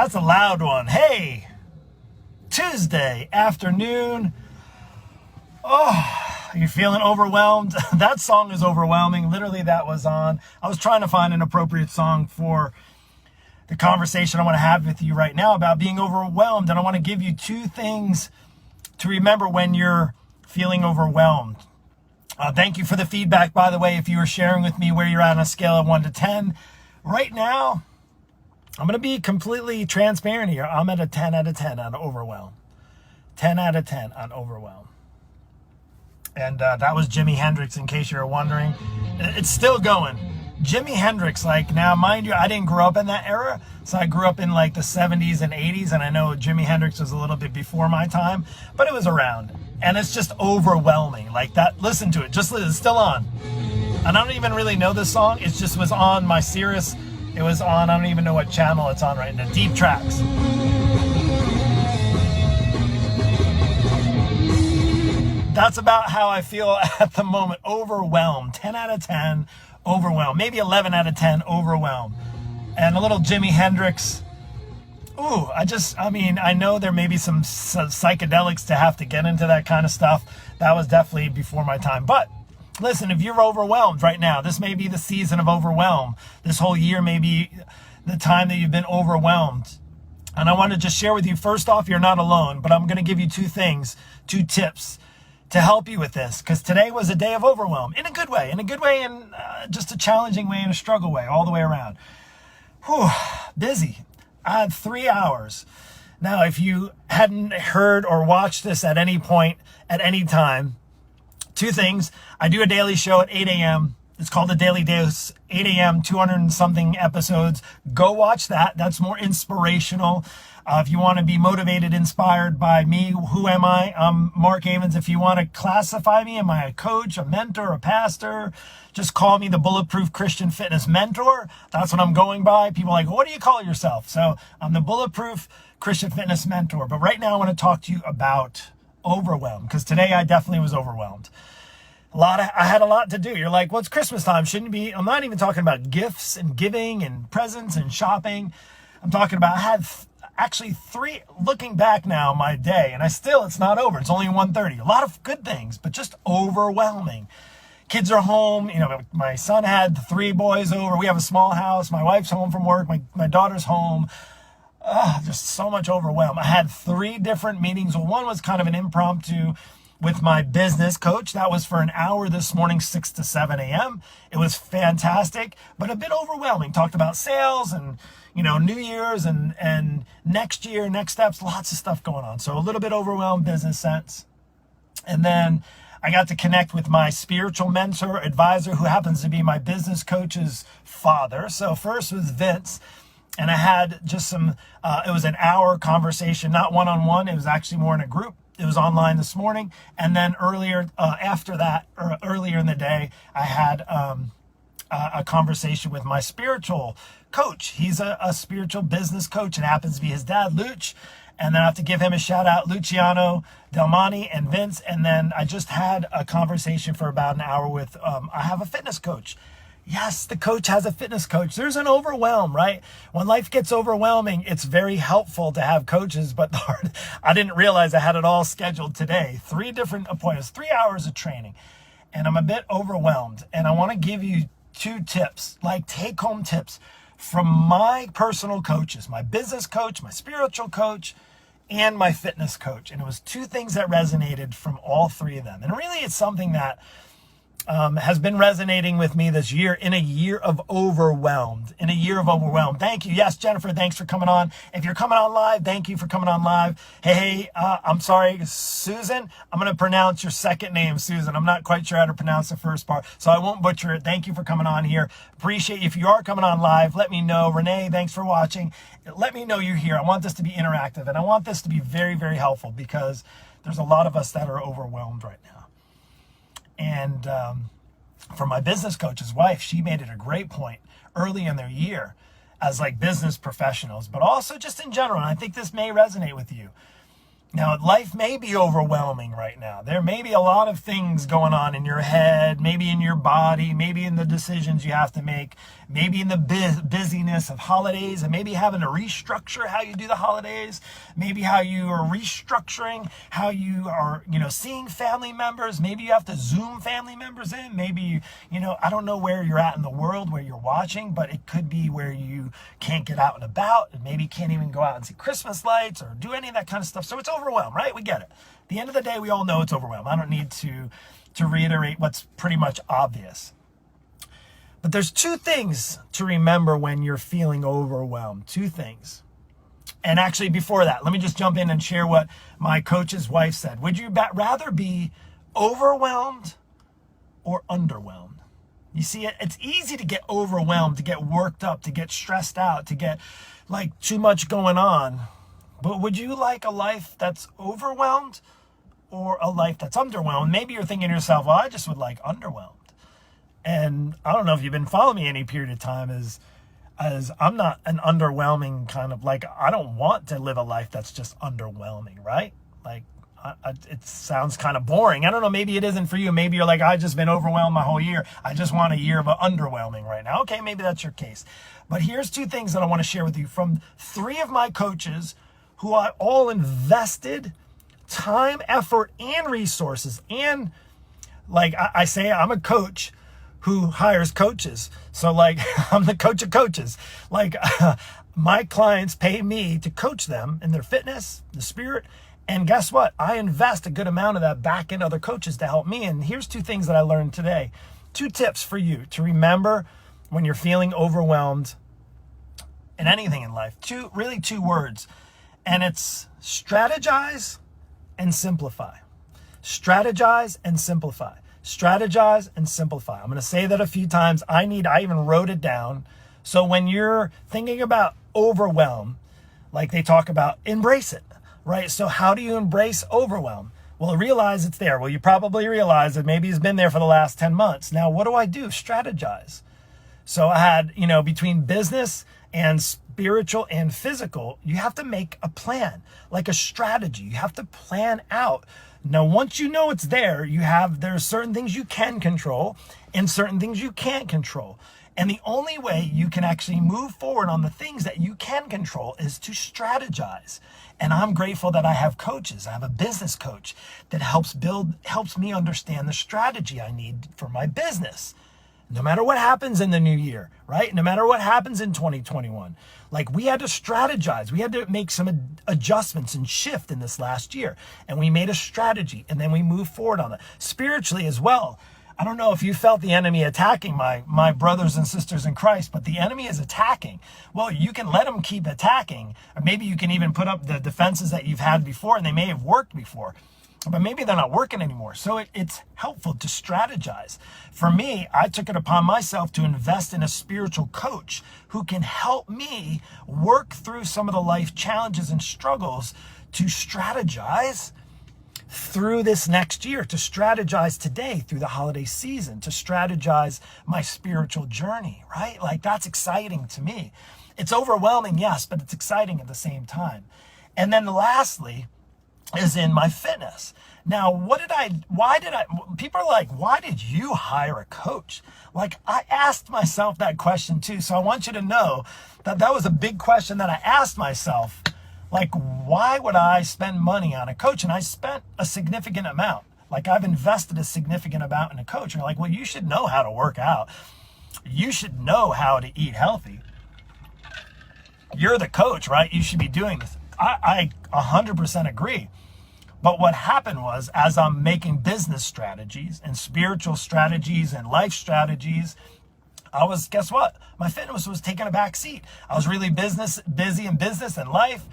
That's a loud one. Hey, Tuesday afternoon. Oh, are you feeling overwhelmed? That song is overwhelming. Literally, that was on. I was trying to find an appropriate song for the conversation I want to have with you right now about being overwhelmed. And I want to give you two things to remember when you're feeling overwhelmed. Thank you for the feedback, by the way, if you were sharing with me where you're at on a scale of 1 to 10. Right now, I'm going to be completely transparent here. I'm at a 10 out of 10 on overwhelm. 10 out of 10 on overwhelm. And that was Jimi Hendrix, in case you're wondering. It's still going. Jimi Hendrix, like, now, mind you, I didn't grow up in that era. So I grew up in like the 70s and 80s. And I know Jimi Hendrix was a little bit before my time, but it was around. And it's just overwhelming. Like that, listen to it. Just listen, it's still on. And I don't even really know this song. It just was on my Sirius. It was on, I don't even know what channel it's on right now. Deep Tracks. That's about how I feel at the moment. Overwhelmed. 10 out of 10. Overwhelmed. Maybe 11 out of 10. Overwhelmed. And a little Jimi Hendrix. Ooh, I know there may be some psychedelics to have to get into that kind of stuff. That was definitely before my time. But listen, if you're overwhelmed right now, this may be the season of overwhelm. This whole year may be the time that you've been overwhelmed. And I want to just share with you, first off, you're not alone, but I'm going to give you two tips to help you with this, because today was a day of overwhelm in a good way, and just a challenging way and a struggle way, all the way around. Whew, busy. I had 3 hours. Now, if you hadn't heard or watched this at any point, at any time, two things. I do a daily show at 8 a.m. It's called The Daily Dose, 8 a.m., 200 and something episodes. Go watch that. That's more inspirational. If you want to be motivated, inspired by me, who am I? I'm Mark Avens. If you want to classify me, am I a coach, a mentor, a pastor? Just call me the Bulletproof Christian Fitness Mentor. That's what I'm going by. People are like, what do you call yourself? So I'm the Bulletproof Christian Fitness Mentor. But right now I want to talk to you about overwhelm, because today I definitely was overwhelmed. I had a lot to do. You're like, well, it's Christmas time. Shouldn't it be? I'm not even talking about gifts and giving and presents and shopping. I'm talking about, I had actually looking back now, my day, and it's not over. It's only 1:30. A lot of good things, but just overwhelming. Kids are home. My son had 3 boys over. We have a small house. My wife's home from work. My daughter's home. Just so much overwhelm. I had 3 different meetings. Well, one was kind of an impromptu with my business coach. That was for an hour this morning, 6 to 7 a.m. It was fantastic, but a bit overwhelming. Talked about sales and, New Year's and next year, next steps, lots of stuff going on. So a little bit overwhelmed business sense. And then I got to connect with my spiritual mentor, advisor, who happens to be my business coach's father. So first was Vince. And I had just it was an hour conversation, not one-on-one. It was actually more in a group. It was online this morning. And then earlier in the day, I had a conversation with my spiritual coach. He's a spiritual business coach. It happens to be his dad, Luch. And then I have to give him a shout out, Luciano Delmani and Vince. And then I just had a conversation for about an hour with, I have a fitness coach. Yes, the coach has a fitness coach. There's an overwhelm, right? When life gets overwhelming, it's very helpful to have coaches, but I didn't realize I had it all scheduled today. 3 different appointments, 3 hours of training, and I'm a bit overwhelmed. And I want to give you 2 tips, like take-home tips from my personal coaches, my business coach, my spiritual coach, and my fitness coach. And it was 2 things that resonated from all 3 of them. And really, it's something that has been resonating with me this year, in a year of overwhelmed. Thank you. Yes, Jennifer, thanks for coming on. If you're coming on live, thank you for coming on live. Hey, I'm sorry, Susan. I'm going to pronounce your second name, Susan. I'm not quite sure how to pronounce the first part, so I won't butcher it. Thank you for coming on here. Appreciate you. If you are coming on live, let me know. Renee, thanks for watching. Let me know you're here. I want this to be interactive, and I want this to be very, very helpful, because there's a lot of us that are overwhelmed right now. And for my business coach's wife, she made it a great point early in their year as like business professionals, but also just in general. And I think this may resonate with you. Now, life may be overwhelming right now. There may be a lot of things going on in your head, maybe in your body, maybe in the decisions you have to make, maybe in the busyness of holidays, and maybe having to restructure how you do the holidays, maybe how you are restructuring how you are, seeing family members. Maybe you have to Zoom family members in. Maybe, I don't know where you're at in the world, where you're watching, but it could be where you can't get out and about, and maybe can't even go out and see Christmas lights or do any of that kind of stuff. So it's overwhelmed, right? We get it. At the end of the day, we all know it's overwhelmed. I don't need to reiterate what's pretty much obvious. But there's two things to remember when you're feeling overwhelmed. Two things. And actually, before that, let me just jump in and share what my coach's wife said. Would you rather be overwhelmed or underwhelmed? You see, it's easy to get overwhelmed, to get worked up, to get stressed out, to get like too much going on. But would you like a life that's overwhelmed or a life that's underwhelmed? Maybe you're thinking to yourself, well, I just would like underwhelmed. And I don't know if you've been following me any period of time, as I'm not an underwhelming kind of, like, I don't want to live a life that's just underwhelming, right? Like, it sounds kind of boring. I don't know, maybe it isn't for you. Maybe you're like, I've just been overwhelmed my whole year. I just want a year of underwhelming right now. Okay, maybe that's your case. But here's two things that I want to share with you from three of my coaches who I all invested time, effort, and resources. And like I say, I'm a coach who hires coaches. So like, I'm the coach of coaches. Like my clients pay me to coach them in their fitness, the spirit. And guess what? I invest a good amount of that back in other coaches to help me. And here's two things that I learned today. Two tips for you to remember when you're feeling overwhelmed in anything in life. Two words. And it's strategize and simplify. Strategize and simplify. Strategize and simplify. I'm going to say that a few times. I even wrote it down. So when you're thinking about overwhelm, like they talk about, embrace it, right? So how do you embrace overwhelm? Well, realize it's there. Well, you probably realize that maybe it's been there for the last 10 months. Now, what do? Strategize. So I had, between business and spiritual and physical, you have to make a plan, like a strategy. You have to plan out. Now, once you know it's there, there's certain things you can control and certain things you can't control. And the only way you can actually move forward on the things that you can control is to strategize. And I'm grateful that I have coaches. I have a business coach that helps me understand the strategy I need for my business. No matter what happens in the new year, right? No matter what happens in 2021. Like, we had to strategize. We had to make some adjustments and shift in this last year. And we made a strategy, and then we moved forward on it. Spiritually as well. I don't know if you felt the enemy attacking my brothers and sisters in Christ, but the enemy is attacking. Well, you can let him keep attacking, or maybe you can even put up the defenses that you've had before, and they may have worked before. But maybe they're not working anymore. So it's helpful to strategize. For me, I took it upon myself to invest in a spiritual coach who can help me work through some of the life challenges and struggles, to strategize through this next year, to strategize today through the holiday season, to strategize my spiritual journey, right? Like, that's exciting to me. It's overwhelming, yes, but it's exciting at the same time. And then lastly, is in my fitness. Now, people are like, why did you hire a coach? Like, I asked myself that question too. So I want you to know that was a big question that I asked myself. Like, why would I spend money on a coach? And I spent a significant amount. Like, I've invested a significant amount in a coach. And you're like, well, you should know how to work out. You should know how to eat healthy. You're the coach, right? You should be doing this. I 100% agree. But what happened was, as I'm making business strategies and spiritual strategies and life strategies, guess what? My fitness was taking a back seat. I was really busy in business and life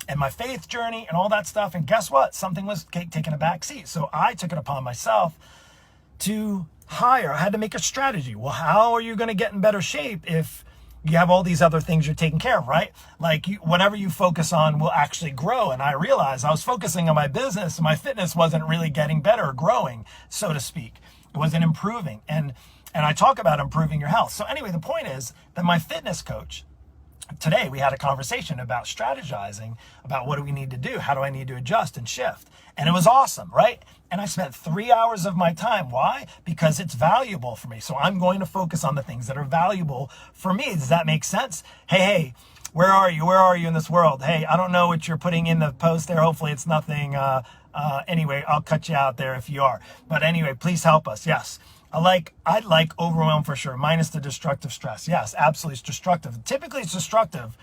and my faith journey and all that stuff. And guess what? Something was taking a back seat. So I took it upon myself to hire. I had to make a strategy. Well, how are you going to get in better shape if you have all these other things you're taking care of, right? Like, whatever you focus on will actually grow. And I realized I was focusing on my business. My fitness wasn't really getting better or growing, so to speak. It wasn't improving. And I talk about improving your health. So anyway, the point is that my fitness coach today we had a conversation about strategizing, about what do we need to do? How do I need to adjust and shift? And it was awesome, right? And I spent 3 hours of my time. Why? Because it's valuable for me. So I'm going to focus on the things that are valuable for me. Does that make sense? Hey, where are you? Where are you in this world? Hey, I don't know what you're putting in the post there. Hopefully it's nothing. Anyway, I'll cut you out there if you are. But anyway, please help us. Yes. I like overwhelm for sure, minus the destructive stress. Yes, absolutely, it's destructive. Typically, it's destructive,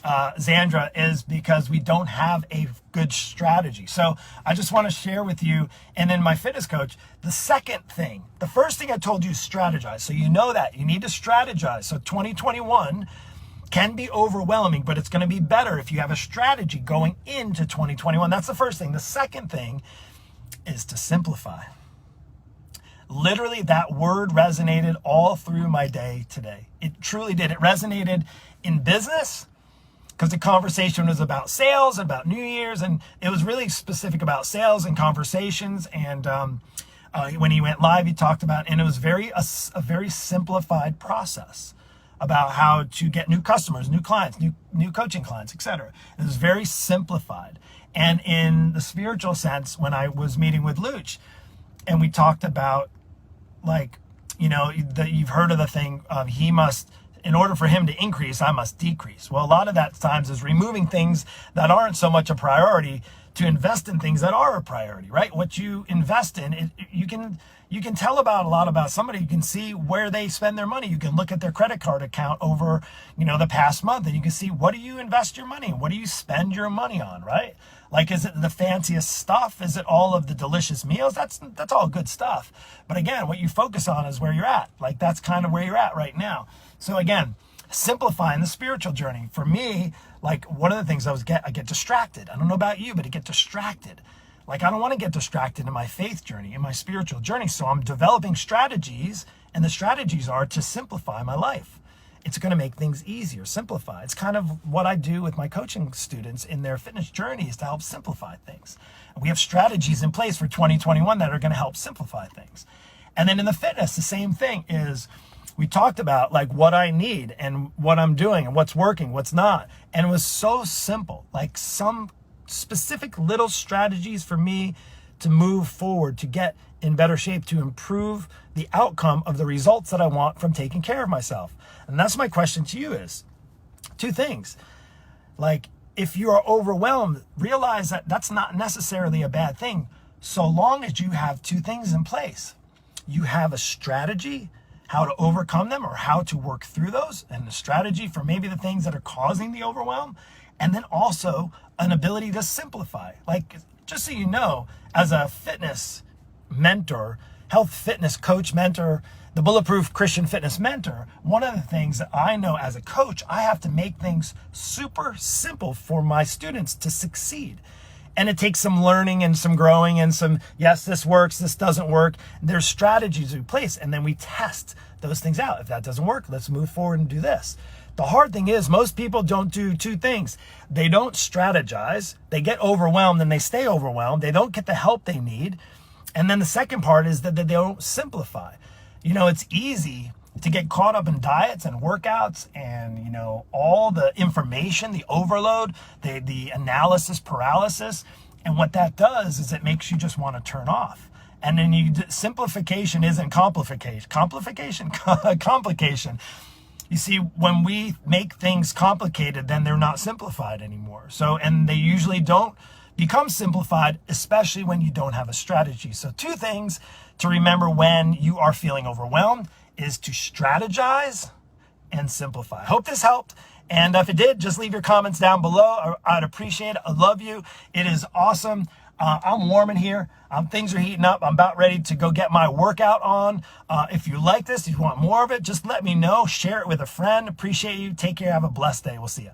Xandra, is because we don't have a good strategy. So I just want to share with you, and in my fitness coach, the second thing, the first thing I told you is strategize. So you know that you need to strategize. So 2021 can be overwhelming, but it's going to be better if you have a strategy going into 2021. That's the first thing. The second thing is to simplify. Literally, that word resonated all through my day today. It truly did. It resonated in business because the conversation was about sales, about New Year's, and it was really specific about sales and conversations. And when he went live, he talked about, and it was a very simplified process about how to get new customers, new clients, new coaching clients, etc. It was very simplified. And in the spiritual sense, when I was meeting with Luch, and we talked about, you've heard of the thing of in order for him to increase, I must decrease. Well, a lot of that times is removing things that aren't so much a priority to invest in things that are a priority, right? What you invest in, you can tell a lot about somebody. You can see where they spend their money. You can look at their credit card account over, the past month, and you can see, what do you invest your money in? What do you spend your money on, right? Is it the fanciest stuff? Is it all of the delicious meals? That's all good stuff. But again, what you focus on is where you're at. That's kind of where you're at right now. So again, simplifying the spiritual journey. For me, one of the things I get distracted. I don't know about you, but I get distracted. I don't want to get distracted in my faith journey, in my spiritual journey. So I'm developing strategies, and the strategies are to simplify my life. It's going to make things easier, simplify. It's kind of what I do with my coaching students in their fitness journeys to help simplify things. And we have strategies in place for 2021 that are going to help simplify things. And then in the fitness, the same thing is, we talked about what I need and what I'm doing and what's working, what's not. And it was so simple, some specific little strategies for me to move forward, to get in better shape, to improve the outcome of the results that I want from taking care of myself. And that's my question to you is two things. If you are overwhelmed, realize that that's not necessarily a bad thing, so long as you have two things in place. You have a strategy, how to overcome them or how to work through those, and the strategy for maybe the things that are causing the overwhelm, and then also an ability to simplify. Just so you know, as a fitness mentor, health fitness coach mentor, the Bulletproof Christian Fitness Mentor, one of the things that I know as a coach, I have to make things super simple for my students to succeed. And it takes some learning and some growing and some, yes, this works, this doesn't work. There's strategies in place, and then we test those things out. If that doesn't work, let's move forward and do this. The hard thing is most people don't do two things. They don't strategize, they get overwhelmed and they stay overwhelmed. They don't get the help they need. And then the second part is that they don't simplify. It's easy to get caught up in diets and workouts and, all the information, the overload, the analysis paralysis. And what that does is it makes you just want to turn off. And then simplification isn't complication. Complication. You see, when we make things complicated, then they're not simplified anymore. And they usually don't become simplified, especially when you don't have a strategy. So 2 things to remember when you are feeling overwhelmed is to strategize and simplify. I hope this helped. And if it did, just leave your comments down below. I'd appreciate it. I love you. It is awesome. I'm warm in here. Things are heating up. I'm about ready to go get my workout on. If you like this, if you want more of it, just let me know. Share it with a friend. Appreciate you. Take care. Have a blessed day. We'll see you.